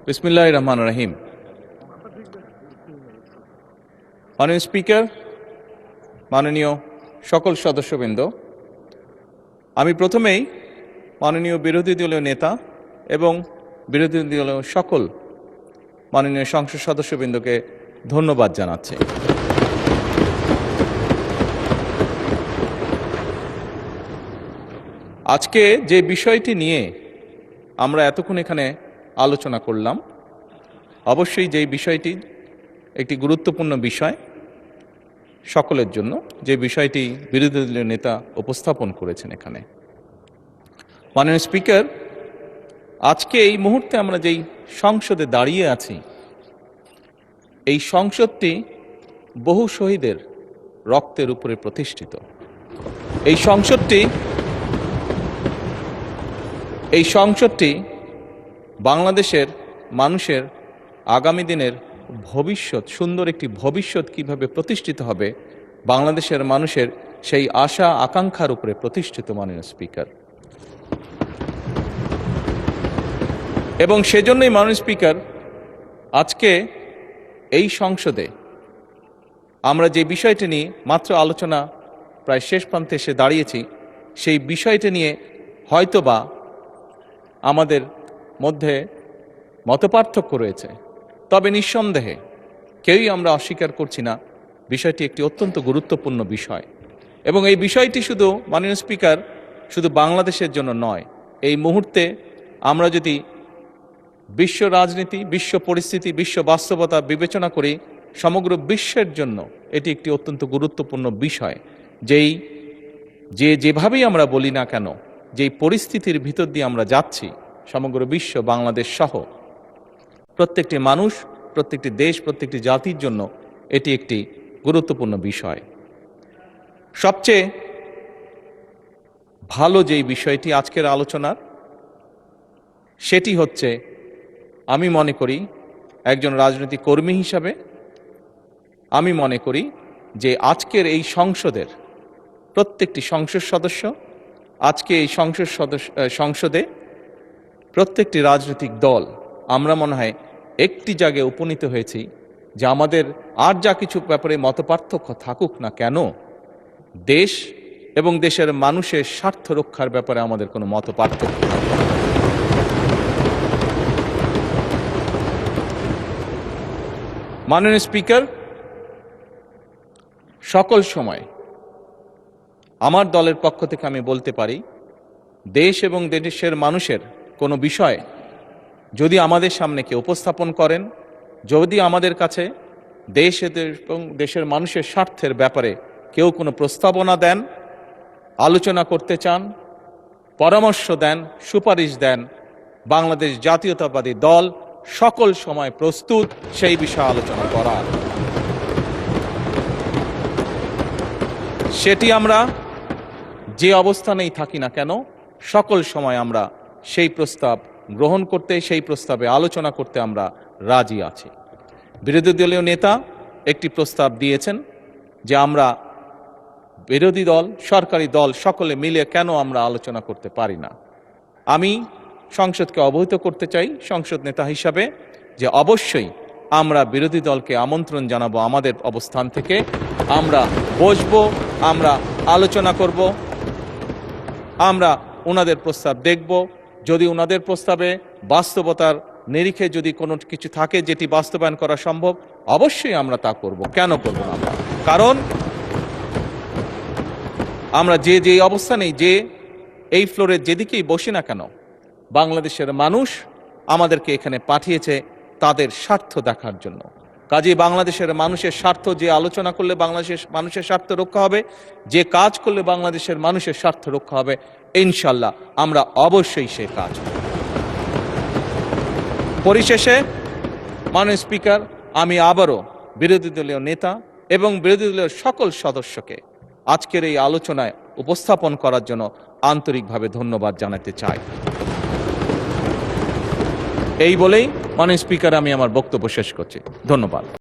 বিসমিল্লাহির রহমানির রহিম। মাননীয় স্পিকার, মাননীয় সকল সদস্যবৃন্দ, আমি প্রথমেই মাননীয় বিরোধী দলীয় নেতা এবং বিরোধী দলীয় সকল মাননীয় সংসদ সদস্যবৃন্দকে ধন্যবাদ জানাচ্ছি। আজকে যে বিষয়টি নিয়ে আমরা এতক্ষণ এখানে আলোচনা করলাম, অবশ্যই যেই বিষয়টি একটি গুরুত্বপূর্ণ বিষয় সকলের জন্য, যে বিষয়টি বিরোধী দলীয় নেতা উপস্থাপন করেছেন এখানে। মাননীয় স্পিকার, আজকে এই মুহূর্তে আমরা যেই সংসদে দাঁড়িয়ে আছি, এই সংসদটি বহু শহীদের রক্তের উপরে প্রতিষ্ঠিত। এই সংসদটি বাংলাদেশের মানুষের আগামী দিনের ভবিষ্যৎ, সুন্দর একটি ভবিষ্যৎ কিভাবে প্রতিষ্ঠিত হবে, বাংলাদেশের মানুষের সেই আশা আকাঙ্ক্ষার উপরে প্রতিষ্ঠিত। মাননীয় স্পিকার, এবং সেজন্যই মাননীয় স্পিকার, আজকে এই সংসদে আমরা যে বিষয়টি নিয়ে মাত্র আলোচনা প্রায় শেষ প্রান্তে এসে দাঁড়িয়েছি, সেই বিষয়টি নিয়ে হয়তোবা আমাদের মধ্যে মতপার্থক্য রয়েছে, তবে নিঃসন্দেহে কেউই আমরা অস্বীকার করছি না বিষয়টি একটি অত্যন্ত গুরুত্বপূর্ণ বিষয়। এবং এই বিষয়টি শুধু, মাননীয় স্পিকার, শুধু বাংলাদেশের জন্য নয়, এই মুহূর্তে আমরা যদি বিশ্ব রাজনীতি, বিশ্ব পরিস্থিতি, বিশ্ব বাস্তবতা বিবেচনা করি, সমগ্র বিশ্বের জন্য এটি একটি অত্যন্ত গুরুত্বপূর্ণ বিষয়। যেভাবেই আমরা বলি না কেন, যেই পরিস্থিতির ভিতর দিয়ে আমরা যাচ্ছি, সমগ্র বিশ্ব, বাংলাদেশ সহ প্রত্যেকটি মানুষ, প্রত্যেকটি দেশ, প্রত্যেকটি জাতির জন্য এটি একটি গুরুত্বপূর্ণ বিষয়। সবচেয়ে ভালো যেই বিষয়টি আজকের আলোচনার, সেটি হচ্ছে, আমি মনে করি একজন রাজনৈতিক কর্মী হিসাবে আমি মনে করি যে আজকের এই সংসদের প্রত্যেকটি সংসদ সদস্য, আজকে এই সংসদে প্রত্যেকটি রাজনৈতিক দল, আমরা মনে হয় একটি জায়গায় উপনীত হয়েছি যে আমাদের আর যা কিছু ব্যাপারে মতপার্থক্য থাকুক না কেন, দেশ এবং দেশের মানুষের স্বার্থ রক্ষার ব্যাপারে আমাদের কোনো মতপার্থক্য থাকবে না। মাননীয় স্পিকার, সকল সময় আমার দলের পক্ষ থেকে আমি বলতে পারি, দেশ এবং দেশের মানুষের কোনো বিষয় যদি আমাদের সামনে কেউ উপস্থাপন করেন, যদি আমাদের কাছে দেশ এবং দেশের মানুষের স্বার্থের ব্যাপারে কেউ কোনো প্রস্তাবনা দেন, আলোচনা করতে চান, পরামর্শ দেন, সুপারিশ দেন, বাংলাদেশ জাতীয়তাবাদী দল সকল সময় প্রস্তুত সেই বিষয়ে আলোচনা করার। সেটি আমরা যে অবস্থানেই থাকি না কেন, সকল সময় আমরা সেই প্রস্তাব গ্রহণ করতে, সেই প্রস্তাবে আলোচনা করতে আমরা রাজি আছি। বিরোধী দলীয় নেতা একটি প্রস্তাব দিয়েছেন যে আমরা বিরোধী দল, সরকারি দল সকলে মিলে কেন আমরা আলোচনা করতে পারি না। আমি সংসদকে অবহিত করতে চাই সংসদ নেতা হিসাবে যে অবশ্যই আমরা বিরোধী দলকে আমন্ত্রণ জানাবো, আমাদের অবস্থান থেকে আমরা বসবো, আমরা আলোচনা করব, আমরা ওনাদের প্রস্তাব দেখব। যদি ওনাদের প্রস্তাবে বাস্তবতার নিরিখে যদি কোনো কিছু থাকে যেটি বাস্তবায়ন করা সম্ভব, অবশ্যই আমরা তা করব। কেন করব না আমরা? কারণ আমরা যে অবস্থানেই, যে এই ফ্লোরে যেদিকেই বসি না কেন, বাংলাদেশের মানুষ আমাদেরকে এখানে পাঠিয়েছে তাদের স্বার্থ দেখার জন্য। কাজেই বাংলাদেশের মানুষের স্বার্থ, যে আলোচনা করলে বাংলাদেশের মানুষের স্বার্থ রক্ষা হবে, যে কাজ করলে বাংলাদেশের মানুষের স্বার্থ রক্ষা হবে, ইনশাল্লাহ আমরা অবশ্যই সে কাজ করব। পরিশেষে মাননীয় স্পিকার, আমি আবারও বিরোধী দলীয় নেতা এবং বিরোধী দলীয় সকল সদস্যকে আজকের এই আলোচনায় উপস্থাপন করার জন্য আন্তরিকভাবে ধন্যবাদ জানাতে চাই। এই বলেই মাননীয় স্পিকার, আমি আমার বক্তব্য শেষ করছি। ধন্যবাদ।